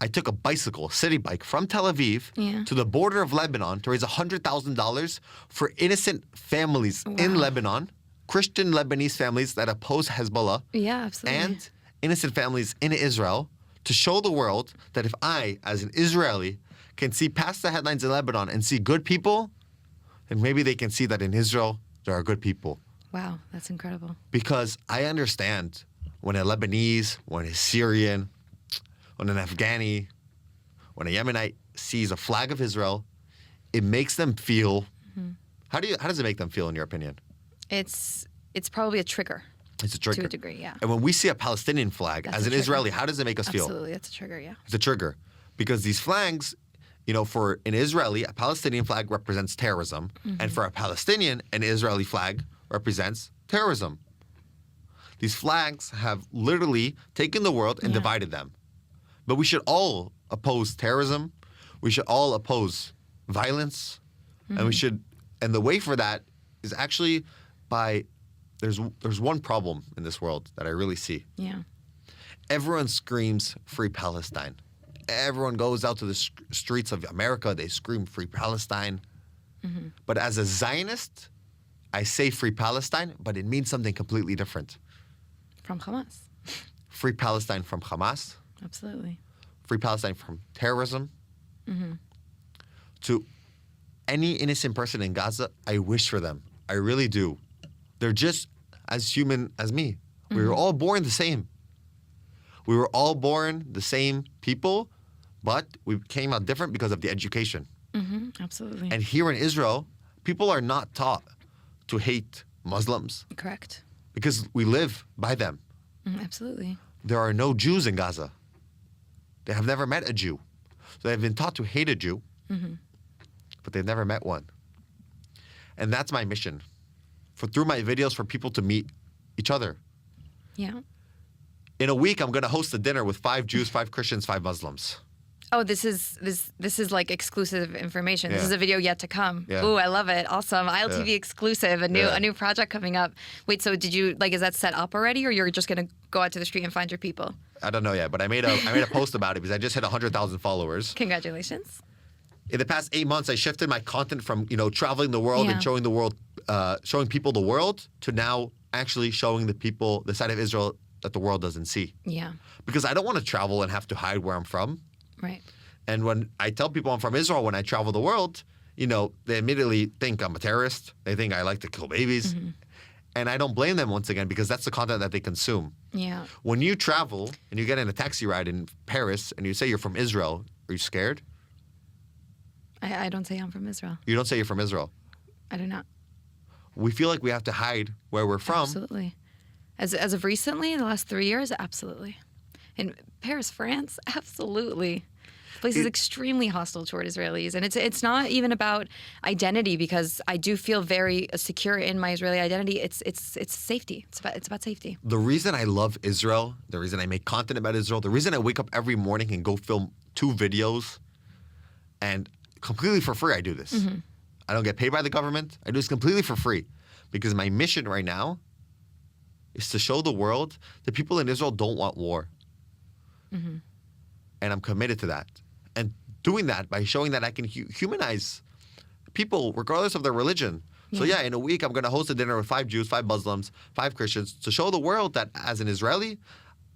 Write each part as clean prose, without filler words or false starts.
I took a bicycle, city bike, from Tel Aviv to the border of Lebanon to raise $100,000 for innocent families in Lebanon, Christian Lebanese families that oppose Hezbollah, and innocent families in Israel, to show the world that if I, as an Israeli, can see past the headlines in Lebanon and see good people, then maybe they can see that in Israel there are good people. Wow, that's incredible. Because I understand when a Lebanese, when a Syrian, when an Afghani, when a Yemenite sees a flag of Israel, it makes them feel. How does it make them feel, in your opinion? It's probably a trigger. It's a trigger. To a degree, yeah. And when we see a Palestinian flag, as an Israeli, how does it make us feel? Absolutely, it's a trigger, yeah. It's a trigger. Because these flags, for an Israeli, a Palestinian flag represents terrorism. And for a Palestinian, an Israeli flag represents terrorism. These flags have literally taken the world and divided them. But we should all oppose terrorism. We should all oppose violence. And the way for that is actually by, there's one problem in this world that I really see. Yeah. Everyone screams free Palestine. Everyone goes out to the streets of America, they scream free Palestine. But as a Zionist, I say free Palestine, but it means something completely different. From Hamas. Free Palestine from Hamas. Absolutely. Free Palestine from terrorism. To any innocent person in Gaza, I wish for them. I really do. They're just as human as me. We were all born the same. We were all born the same people, but we came out different because of the education. Absolutely. And here in Israel, people are not taught to hate Muslims. Correct. Because we live by them. Absolutely. There are no Jews in Gaza. They have never met a Jew. So they've been taught to hate a Jew, but they've never met one. And that's my mission. Through my videos, for people to meet each other. Yeah. In a week, I'm going to host a dinner with 5 Jews, 5 Christians, 5 Muslims. Oh, this is like exclusive information. This is a video yet to come. Yeah. Ooh, I love it. Awesome. ILTV exclusive, a new project coming up. Wait, so did you, is that set up already, or you're just going to go out to the street and find your people? I don't know yet, but I made a post about it because I just hit 100,000 followers. Congratulations. In the past 8 months, I shifted my content from, traveling the world and showing the world, showing people the world, to now actually showing the people the side of Israel that the world doesn't see. Yeah. Because I don't want to travel and have to hide where I'm from. Right. And when I tell people I'm from Israel, when I travel the world, they immediately think I'm a terrorist. They think I like to kill babies. And I don't blame them, once again, because that's the content that they consume. Yeah. When you travel and you get in a taxi ride in Paris and you say you're from Israel, are you scared? I don't say I'm from Israel. You don't say you're from Israel. I do not. We feel like we have to hide where we're from. Absolutely. As of recently, the last 3 years, absolutely. In Paris, France, absolutely. The place is extremely hostile toward Israelis, and it's not even about identity, because I do feel very secure in my Israeli identity. It's safety. It's about safety. The reason I love Israel, the reason I make content about Israel, the reason I wake up every morning and go film 2 videos, and completely for free I do this. I don't get paid by the government. I do this completely for free, because my mission right now is to show the world that people in Israel don't want war. And I'm committed to that. And doing that by showing that I can humanize people regardless of their religion. So in a week, I'm going to host a dinner with 5 Jews, 5 Muslims, 5 Christians, to show the world that as an Israeli,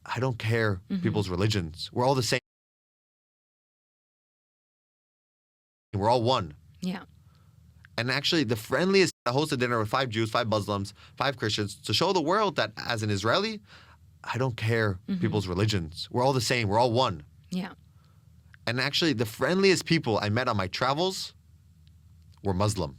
I don't care people's religions. We're all the same. We're all one. Yeah. And actually, the friendliest, I host a dinner with 5 Jews, 5 Muslims, 5 Christians, to show the world that as an Israeli, I don't care people's religions. We're all the same. We're all one. Yeah. And actually, the friendliest people I met on my travels were Muslim.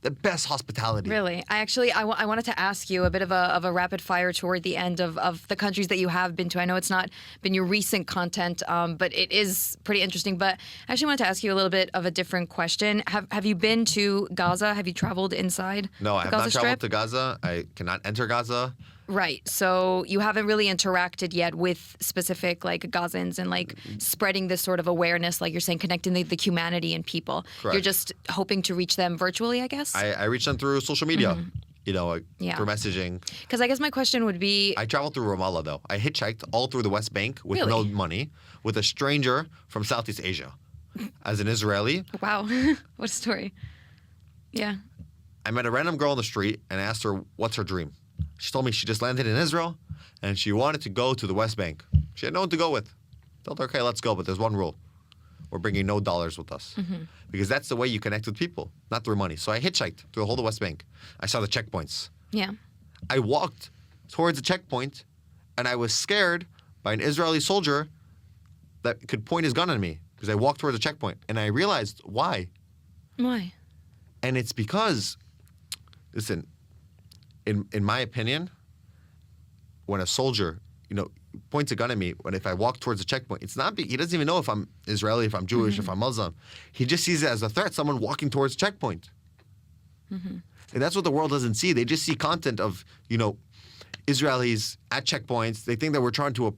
The best hospitality. Really? I wanted to ask you a bit of a rapid fire toward the end of the countries that you have been to. I know it's not been your recent content, but it is pretty interesting. But I actually wanted to ask you a little bit of a different question. Have you been to Gaza? Have you traveled inside No, I have the Gaza not Strip? traveled to Gaza. I cannot enter Gaza. Right. So you haven't really interacted yet with specific Gazans and spreading this sort of awareness, like you're saying, connecting the humanity and people. Correct. You're just hoping to reach them virtually, I guess? I reach them through social media. Yeah. for messaging. Because I guess my question would be, I traveled through Ramallah, though. I hitchhiked all through the West Bank with Really? no money with a stranger from Southeast Asia. As an Israeli, wow, what a story. Yeah. I met a random girl on the street and asked her, what's her dream? She told me she just landed in Israel and she wanted to go to the West Bank. She had no one to go with. Told her, okay, let's go, but there's one rule. We're bringing no dollars with us. Because that's the way you connect with people, not through money. So I hitchhiked through the whole of the West Bank. I saw the checkpoints. Yeah. I walked towards a checkpoint and I was scared by an Israeli soldier that could point his gun at me because I walked towards a checkpoint. And I realized why. Why? And it's because, listen, in my opinion, when a soldier, points a gun at me, if I walk towards a checkpoint, it's not, he doesn't even know if I'm Israeli, if I'm Jewish, if I'm Muslim. He just sees it as a threat, someone walking towards a checkpoint. And that's what the world doesn't see. They just see content of, Israelis at checkpoints. They think that we're trying to,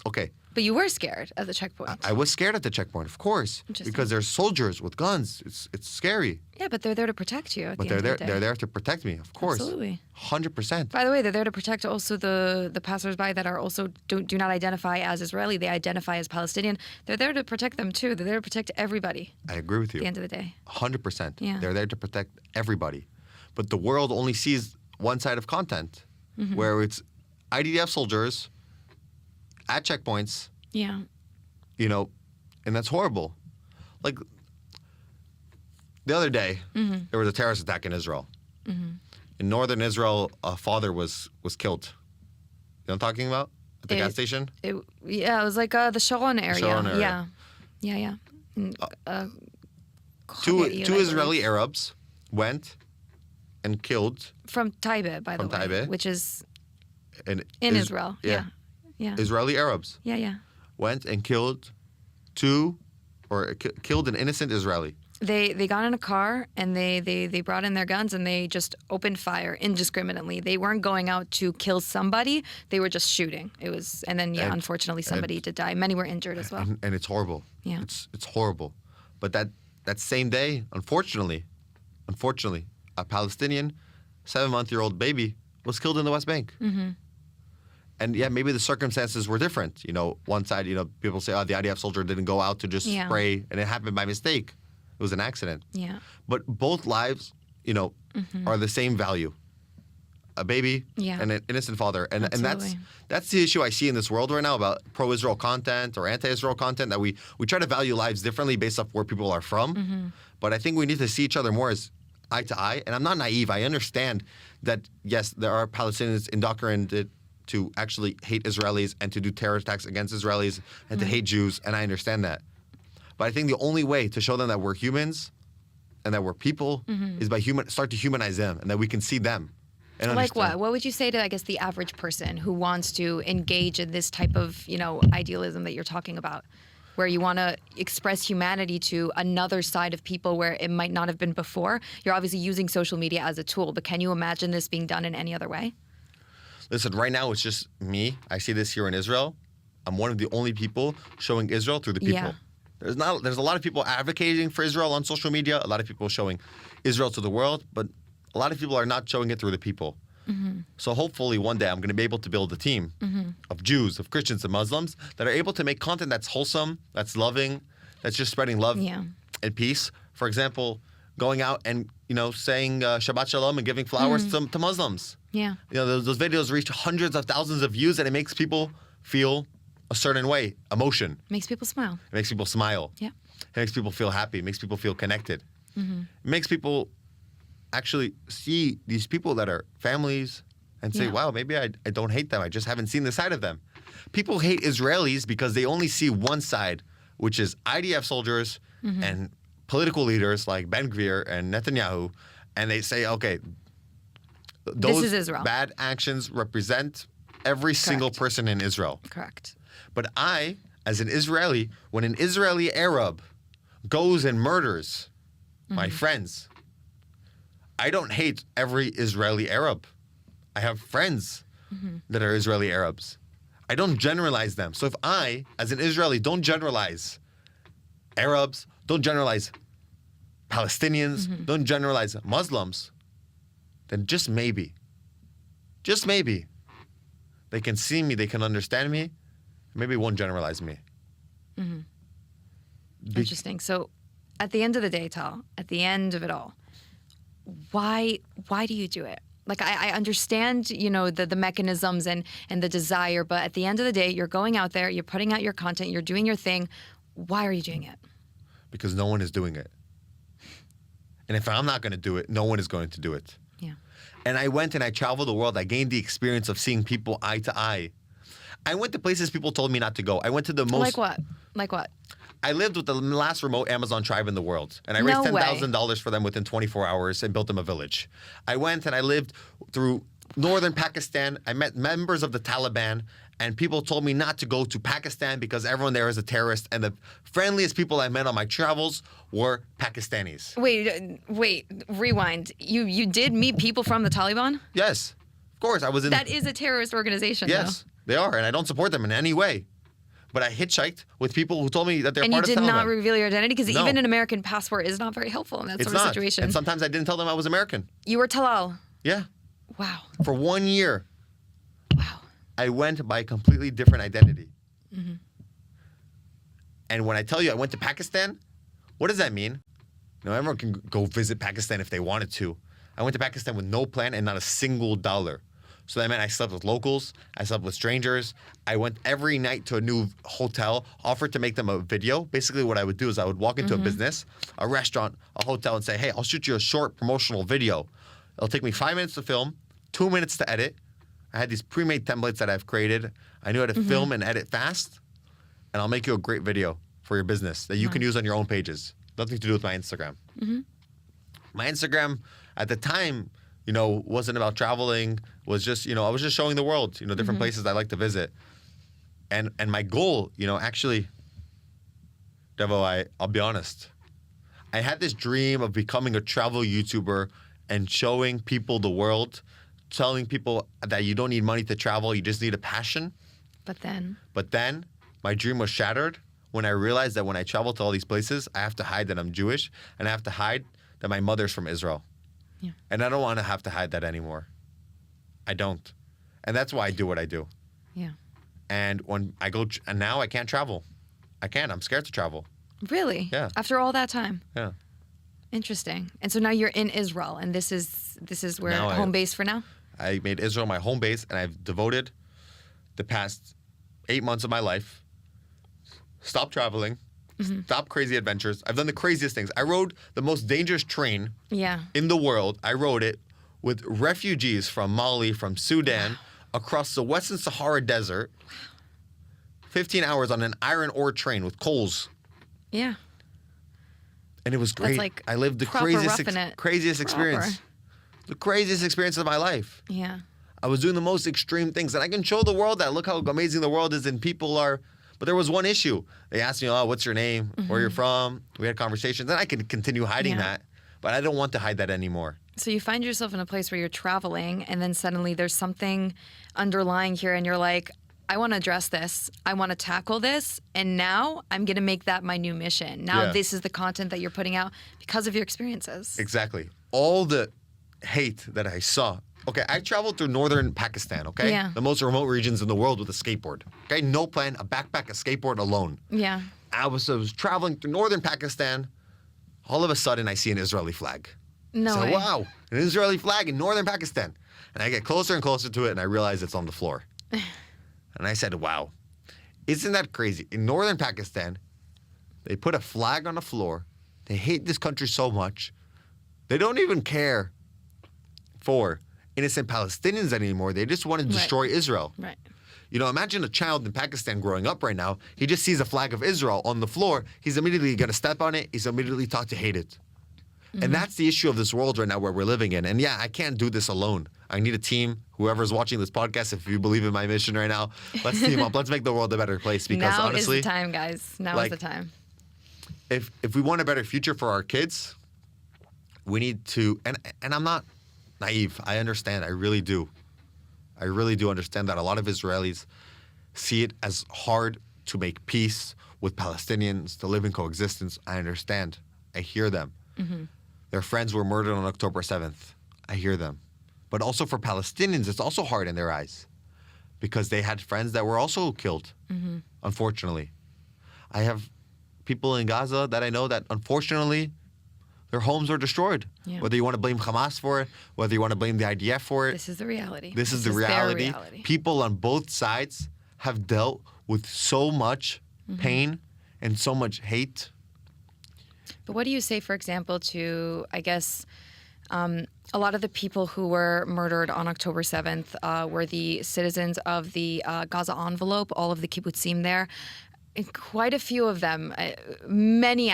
okay. But you were scared at the checkpoint. I was scared at the checkpoint, of course, because there's soldiers with guns. It's scary. Yeah, but they're there to protect you. But they're there to protect me, of course. Absolutely. 100%. By the way, they're there to protect also the passersby that are also do not identify as Israeli. They identify as Palestinian. They're there to protect them too. They're there to protect everybody. I agree with you. At the end of the day. 100%. Yeah. They're there to protect everybody. But the world only sees one side of content, where it's IDF soldiers at checkpoints. Yeah. And that's horrible. Like, the other day, there was a terrorist attack in Israel. In northern Israel, a father was killed. You know what I'm talking about? At the gas station? It was like the Sharon area. Sharon area. Yeah. In, Two Khogei, I believe. Israeli Arabs went and killed From Taibe, by the way. Taibe. Which is in Israel. Yeah. Yeah. Israeli Arabs Yeah. went and killed killed an innocent Israeli. They got in a car and they brought in their guns and they just opened fire indiscriminately. They weren't going out to kill somebody. They were just shooting. And then unfortunately somebody did die. Many were injured as well. And it's horrible. Yeah. It's horrible. But that same day, unfortunately, a Palestinian 7-month-old baby was killed in the West Bank. And yeah, maybe the circumstances were different. One side, people say, oh, the IDF soldier didn't go out to just spray and it happened by mistake. It was an accident. Yeah. But both lives, are the same value. A baby and an innocent father. And that's the issue I see in this world right now about pro-Israel content or anti-Israel content, that we try to value lives differently based off where people are from. But I think we need to see each other more as eye to eye. And I'm not naive. I understand that, yes, there are Palestinians indoctrinated to actually hate Israelis and to do terror attacks against Israelis and to hate Jews, and I understand that. But I think the only way to show them that we're humans and that we're people is by start to humanize them and that we can see them. And Like understand. what? What would you say to, I guess, the average person who wants to engage in this type of, idealism that you're talking about, where you want to express humanity to another side of people where it might not have been before? You're obviously using social media as a tool, but can you imagine this being done in any other way? Listen, right now it's just me. I see this here in Israel. I'm one of the only people showing Israel through the people. Yeah. There's a lot of people advocating for Israel on social media, a lot of people showing Israel to the world, but a lot of people are not showing it through the people. So hopefully one day I'm going to be able to build a team of Jews, of Christians, of Muslims that are able to make content that's wholesome, that's loving, that's just spreading love and peace. For example, going out and saying Shabbat Shalom and giving flowers to Muslims. Yeah. Those videos reach hundreds of thousands of views, and it makes people feel a certain way, emotion. Makes people smile. It makes people smile. Yeah. It makes people feel happy. It makes people feel connected. It makes people actually see these people that are families and say, wow, maybe I don't hate them. I just haven't seen the side of them. People hate Israelis because they only see one side, which is IDF soldiers and political leaders like Ben Gvir and Netanyahu. And they say, okay, those this is Israel. Bad actions represent every single person in Israel. Correct. But I, as an Israeli, when an Israeli Arab goes and murders my friends, I don't hate every Israeli Arab. I have friends that are Israeli Arabs. I don't generalize them. So if I, as an Israeli, don't generalize Arabs, don't generalize Palestinians, don't generalize Muslims, then just maybe, they can see me, they can understand me, maybe won't generalize me. Interesting. So at the end of the day, Tal, at the end of it all, why do you do it? Like, I understand, the mechanisms and the desire, but at the end of the day, you're going out there, you're putting out your content, you're doing your thing. Why are you doing it? Because no one is doing it. And if I'm not going to do it, no one is going to do it. Yeah. And I went and I traveled the world. I gained the experience of seeing people eye to eye. I went to places people told me not to go. I went to the most... Like what? I lived with the last remote Amazon tribe in the world, and I raised $10,000 for them within 24 hours and built them a village. I went and I lived through northern Pakistan. I met members of the Taliban, and people told me not to go to Pakistan because everyone there is a terrorist, and the friendliest people I met on my travels were Pakistanis. Wait, rewind. You did meet people from the Taliban? Yes, of course. I was in... That is a terrorist organization, Yes, they are, and I don't support them in any way. But I hitchhiked with people who told me that they're part of Taliban. And you did not reveal your identity? Because even an American passport is not very helpful in that sort of situation. And sometimes I didn't tell them I was American. You were Talal? Yeah. Wow. For 1 year. Wow. I went by a completely different identity. And when I tell you I went to Pakistan, what does that mean? Everyone can go visit Pakistan if they wanted to. I went to Pakistan with no plan and not a single dollar. So that meant I slept with locals, I slept with strangers. I went every night to a new hotel, offered to make them a video. Basically what I would do is I would walk into a business, a restaurant, a hotel, and say, hey, I'll shoot you a short promotional video. It'll take me 5 minutes to film, 2 minutes to edit. I had these pre-made templates that I've created. I knew how to film and edit fast. And I'll make you a great video for your business that you can use on your own pages. Nothing to do with my Instagram. My Instagram at the time, wasn't about traveling, was just, I was just showing the world, different places I like to visit. And my goal, actually, Devo, I'll be honest. I had this dream of becoming a travel YouTuber and showing people the world, telling people that you don't need money to travel, you just need a passion. But then my dream was shattered when I realized that when I travel to all these places, I have to hide that I'm Jewish and I have to hide that my mother's from Israel. Yeah. And I don't want to have to hide that anymore. I don't. And that's why I do what I do. Yeah. And when I go, and now I can't travel. I can't. I'm scared to travel. Really? Yeah. After all that time? Yeah. Interesting. And so now you're in Israel, and this is where home base for now? I made Israel my home base, and I've devoted the past 8 months of my life, stopped traveling, stop crazy adventures. I've done the craziest things. I rode the most dangerous train in the world. I rode it with refugees from Mali, from Sudan, across the Western Sahara Desert. 15 hours on an iron ore train with coals. Yeah. And it was great. Like I lived the craziest experience. The craziest experience of my life. Yeah. I was doing the most extreme things. And I can show the world that. Look how amazing the world is and people are. But there was one issue. They asked me, what's your name? Where you're from? We had conversations. And I could continue hiding that. But I don't want to hide that anymore. So you find yourself in a place where you're traveling and then suddenly there's something underlying here and you're like, I want to address this. I want to tackle this. And now I'm going to make that my new mission. Now this is the content that you're putting out because of your experiences. Exactly. All the hate that I saw. Okay, I traveled through northern Pakistan, okay? Yeah. The most remote regions in the world with a skateboard. Okay, no plan, a backpack, a skateboard alone. Yeah. I was traveling through northern Pakistan. All of a sudden, I see an Israeli flag. No way. Wow, an Israeli flag in northern Pakistan. And I get closer and closer to it, and I realize it's on the floor. And I said, wow, isn't that crazy? In northern Pakistan, they put a flag on the floor. They hate this country so much. They don't even care for innocent Palestinians anymore. They just want to destroy Israel. Right. Imagine a child in Pakistan growing up right now. He just sees a flag of Israel on the floor. He's immediately going to step on it. He's immediately taught to hate it. And that's the issue of this world right now where we're living in. And yeah, I can't do this alone. I need a team. Whoever's watching this podcast, if you believe in my mission right now, let's team up. Let's make the world a better place. Because now honestly, is the time, guys. Now is the time. If we want a better future for our kids, we need to, and I'm not naive. I understand. I really do. I really do understand that a lot of Israelis see it as hard to make peace with Palestinians, to live in coexistence. I understand. I hear them. Their friends were murdered on October 7th. I hear them. But also for Palestinians, it's also hard in their eyes because they had friends that were also killed, unfortunately. I have people in Gaza that I know that unfortunately their homes were destroyed. Yeah. Whether you want to blame Hamas for it, whether you want to blame the IDF for it. This is the reality. This is the their reality. People on both sides have dealt with so much pain and so much hate. But what do you say, for example, to, I guess, a lot of the people who were murdered on October 7th were the citizens of the Gaza envelope, all of the kibbutzim there. And quite a few of them, many,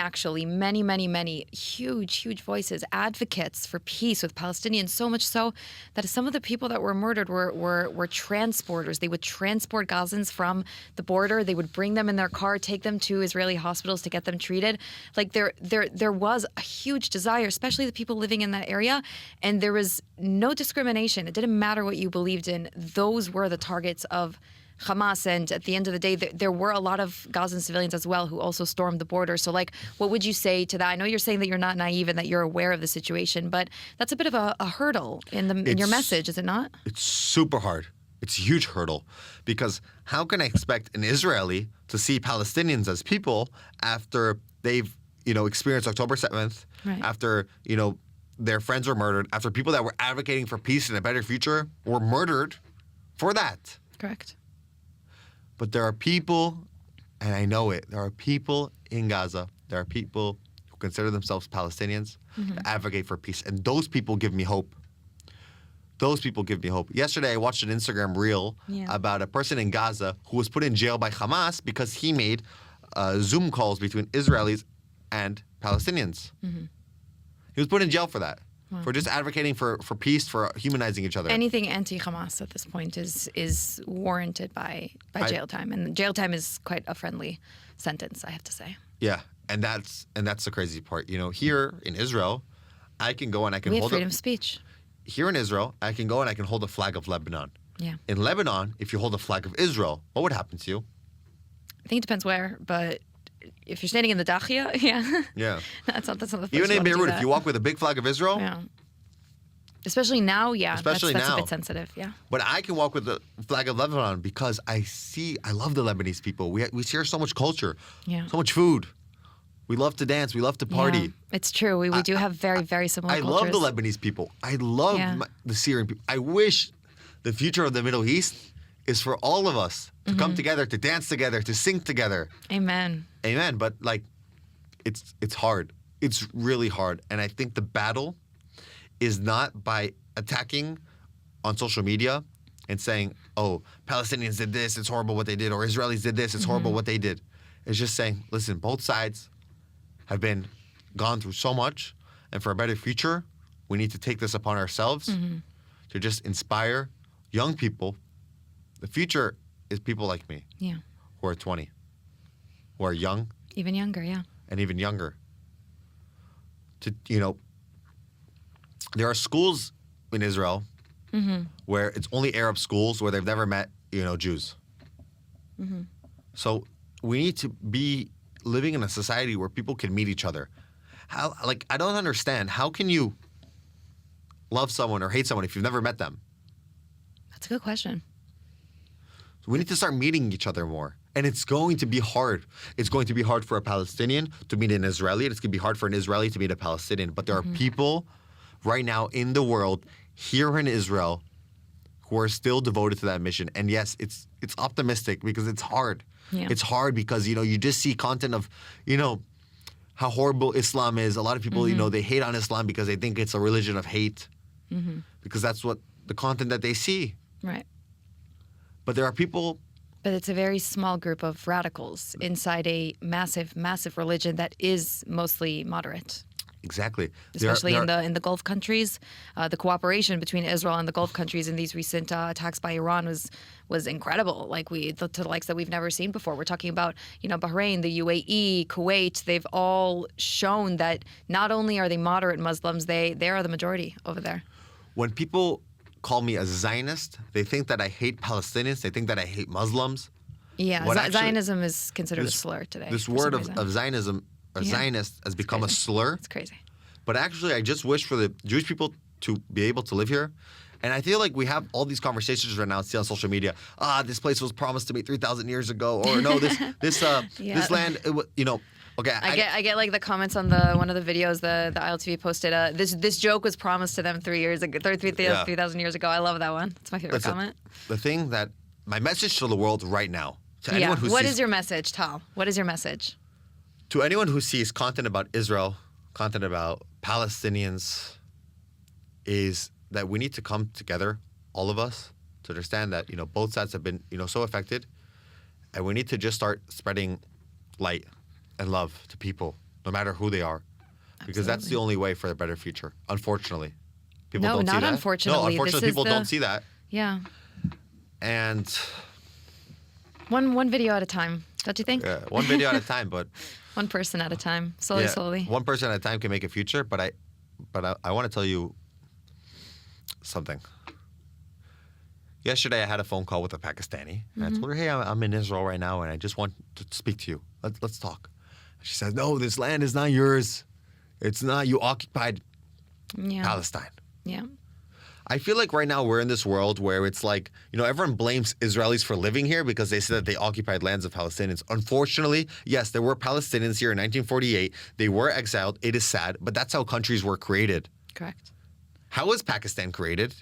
huge voices, advocates for peace with Palestinians, so much so that some of the people that were murdered were transporters. They would transport Gazans from the border. They would bring them in their car, take them to Israeli hospitals to get them treated. Like there was a huge desire, especially the people living in that area, and there was no discrimination. It didn't matter what you believed in. Those were the targets of Hamas, and at the end of the day, there were a lot of Gazan civilians as well who also stormed the border. So, like, what would you say to that? I know you're saying that you're not naive and that you're aware of the situation, but that's a bit of a hurdle in your message, is it not? It's super hard. It's a huge hurdle because how can I expect an Israeli to see Palestinians as people after they've, experienced October 7th, Right. after, their friends were murdered, after people that were advocating for peace and a better future were murdered for that? Correct. But there are people, and I know it, there are people in Gaza, there are people who consider themselves Palestinians, that advocate for peace. And those people give me hope. Those people give me hope. Yesterday, I watched an Instagram reel about a person in Gaza who was put in jail by Hamas because he made Zoom calls between Israelis and Palestinians. He was put in jail for that. For just advocating for peace, for humanizing each other. Anything anti-Hamas at this point is warranted by jail time, and jail time is quite a friendly sentence, I have to say. Yeah, and that's the crazy part. Here in Israel, I can go and I can We hold have freedom of speech. Here in Israel, I can go and I can hold a flag of Lebanon. Yeah. In Lebanon, if you hold a flag of Israel, what would happen to you? I think it depends where, but if you're standing in the Dachia, Yeah. that's not the place Even you in want to do Beirut, that. if you walk with a big flag of Israel, Yeah. Especially now, Especially that's now. a bit sensitive, yeah. but I can walk with the flag of Lebanon because I love the Lebanese people. We share so much culture, Yeah. so much food. We love to dance. We love to party. Yeah, it's true. We do have very, very similar I cultures. love the Lebanese people. I love Yeah. the Syrian people. I wish the future of the Middle East is for all of us to come together, to dance together, to sing together. Amen. Amen. But it's hard. It's really hard. And I think the battle is not by attacking on social media and saying, oh, Palestinians did this, it's horrible what they did, or Israelis did this, it's horrible what they did. It's just saying, listen, both sides have gone through so much, and for a better future, we need to take this upon ourselves to just inspire young people. The future is people like me Yeah. who are 20, who are young Even younger, yeah. and even younger. There are schools in Israel where it's only Arab schools where they've never met, Jews. So we need to be living in a society where people can meet each other. I don't understand. How can you love someone or hate someone if you've never met them? That's a good question. So we need to start meeting each other more. And it's going to be hard. It's going to be hard for a Palestinian to meet an Israeli, and it's going to be hard for an Israeli to meet a Palestinian. But there are people right now in the world, here in Israel, who are still devoted to that mission. And yes, it's optimistic because it's hard. Yeah. It's hard because, you just see content of, how horrible Islam is. A lot of people, they hate on Islam because they think it's a religion of hate. Because that's what the content that they see. Right. But there are people. But it's a very small group of radicals inside a massive, massive religion that is mostly moderate. Exactly. Especially in the Gulf countries, the cooperation between Israel and the Gulf countries in these recent attacks by Iran was incredible. To the likes that we've never seen before. We're talking about Bahrain, the UAE, Kuwait. They've all shown that not only are they moderate Muslims, they are the majority over there. When people call me a Zionist, they think that I hate Palestinians. They think that I hate Muslims. Yeah, Zionism is considered a slur today. This word of Zionism. Zionist has become a slur. It's crazy. But actually, I just wish for the Jewish people to be able to live here And I feel like we have all these conversations right now, see on social media. This place was promised to me 3,000 years ago, or no, this land, you know. Okay, I get like the comments on one of the videos the ILTV posted. This joke was promised to them 3 years ago, 3,000 years ago. I love that one. It's my favorite comment. The thing that my message to the world right now, to anyone who What is your message, Tal? What is your message? To anyone who sees content about Israel, content about Palestinians, is that we need to come together, all of us, to understand that, you know, both sides have been, you know, so affected, and we need to just start spreading light and love to people, no matter who they are, because that's the only way for a better future. Unfortunately, people don't see that. Unfortunately. No, unfortunately, people don't see that. Yeah. And one video at a time, don't you think? Yeah, one video at a time, but one person at a time, slowly. One person at a time can make a future, but I want to tell you something. Yesterday, I had a phone call with a Pakistani, and I told her, "Hey, I'm in Israel right now, and I just want to speak to you. Let's talk." She says, "No, this land is not yours. It's not. You occupied Palestine." Yeah. I feel like right now we're in this world where it's like, you know, everyone blames Israelis for living here because they said that they occupied lands of Palestinians. Unfortunately, yes, there were Palestinians here in 1948. They were exiled. It is sad, but that's how countries were created. Correct. How was Pakistan created?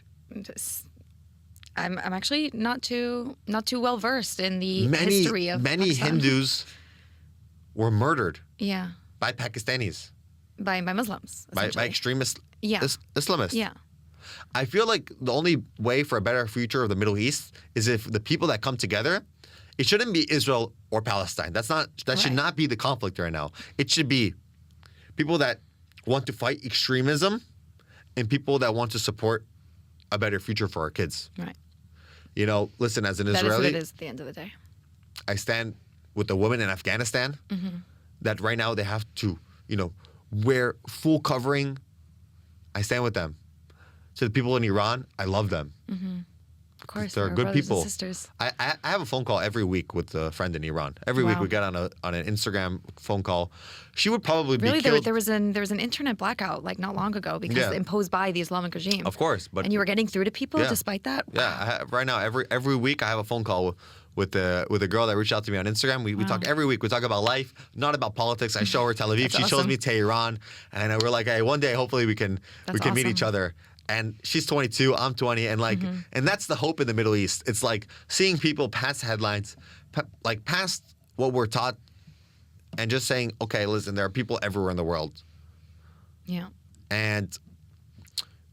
I'm actually not too well versed in the history of many Pakistan. Hindus were murdered. Yeah. By Pakistanis. By Muslims. By extremist Islamists. Yeah. I feel like the only way for a better future of the Middle East is if the people that come together, it shouldn't be Israel or Palestine. That should not be the conflict right now. It should be people that want to fight extremism and people that want to support a better future for our kids. Right. You know, listen, as an Israeli, that is what it is at the end of the day. I stand with the women in Afghanistan that right now they have to, you know, wear full covering. I stand with them. To the people in Iran, I love them. Of course, they're good people. And sisters. I have a phone call every week with a friend in Iran. Every week we get on an Instagram phone call. She would probably be killed. There was an internet blackout like not long ago because imposed by the Islamic regime. Of course, but and you were getting through to people despite that. Wow. Yeah, right now every week I have a phone call with a girl that reached out to me on Instagram. We talk every week. We talk about life, not about politics. I show her Tel Aviv. She shows me Tehran, and we're like, hey, one day hopefully we can meet each other. And she's 22, I'm 20, and and that's the hope in the Middle East. It's like seeing people past headlines, past what we're taught, and just saying, okay, listen, there are people everywhere in the world. Yeah. And,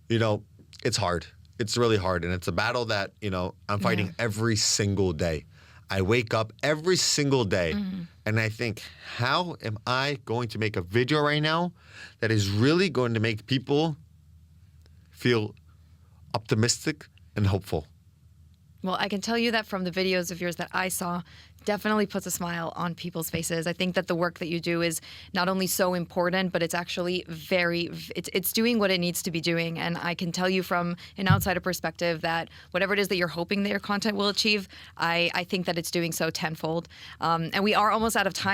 you know, it's hard. It's really hard, and it's a battle that, you know, I'm fighting every single day. I wake up every single day, and I think, how am I going to make a video right now that is really going to make people feel optimistic and hopeful? Well, I can tell you that from the videos of yours that I saw, definitely puts a smile on people's faces. I think that the work that you do is not only so important, but it's actually it's doing what it needs to be doing. And I can tell you from an outsider perspective that whatever it is that you're hoping that your content will achieve, I think that it's doing so tenfold. And we are almost out of time.